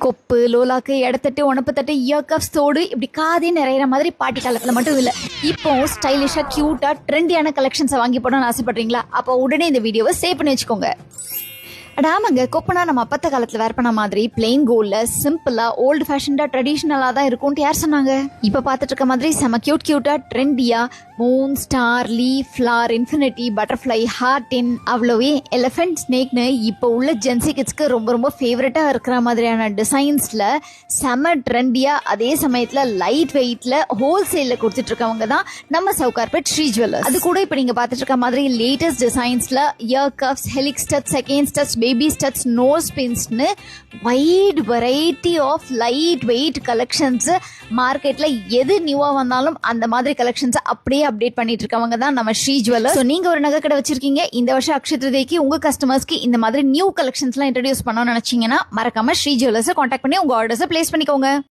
கொப்பு, லோலாக்கு, எடத்தட்டு, ஒனப்பத்தட்டு, year cups, தோடு இப்படி காதே நிறையிற மாதிரி பாட்டி காலத்துல மட்டும் இல்ல, இப்போ ஸ்டைலிஷா கியூட்டா ட்ரெண்டியான கலெக்ஷன்ஸை வாங்கி போடணும்னு ஆசைப்படுறீங்களா? அப்போ உடனே இந்த வீடியோவை சேவ் பண்ணி வச்சுக்கோங்க. ஆமாங்க, கொப்பனா நம்ம அப்பத்த காலத்துல வேர் பண்ண மாதிரி பிளெயின் கோல்ட்ல சிம்பிளா ஓல்டு ஃபேஷன்டா ட்ரெடிஷனலா தான் இருக்கும்னு யார் சொன்னாங்க? இப்ப பாத்துட்டு இருக்க மாதிரி செம கியூட்டா ட்ரெண்டியா moon, star, leaf, flower, infinity, butterfly, ஹார்டின், அவ்வளவே எலிஃபென்ட், ஸ்னேக்னு இப்போ உள்ள ஜென்சி கிட்ஸ்க்கு ரொம்ப ரொம்ப ஃபேவரட்டா இருக்கிற மாதிரியான டிசைன்ஸ்ல செம ட்ரெண்டியா அதே சமயத்துல லைட் வெயிட்ல ஹோல்சேல்ல கொடுத்துட்டு இருக்கவங்க தான் நம்ம சவுகார்பேட் ஸ்ரீ ஜுவல்லர்ஸ். அது கூட இப்ப நீங்க பாத்துட்டு இருக்க மாதிரி லேட்டஸ்ட் டிசைன்ஸ்ல ear cuffs, helix studs, second studs, baby studs, nose பின்ஸ்னு wide variety of light weight collections மார்க்கெட்ல எது நியூவா வந்தாலும் அந்த மாதிரி கலெக்ஷன்ஸ் அப்படியே அப்டேட் பண்ணிட்டு இருக்கவங்க தான் நம்ம ஸ்ரீ ஜுவல்லர்ஸ். நீங்க ஒரு நகை கடை வச்சிருக்கீங்க, இந்த வருஷம் அக்ஷய திருதியைக்கு உங்க கஸ்டமர்ஸ்க்கு இந்த மாதிரி நியூ கலெக்ஷன்ஸ் எல்லாம் இன்ட்ரோடியூஸ் பண்ணணும்னு நினைச்சீங்கன்னா மறக்காம ஸ்ரீ ஜுவல்லர்ஸ் கான்டாக்ட் பண்ணி உங்க ஆர்டர்ஸ் பிளேஸ் பண்ணிக்கோங்க.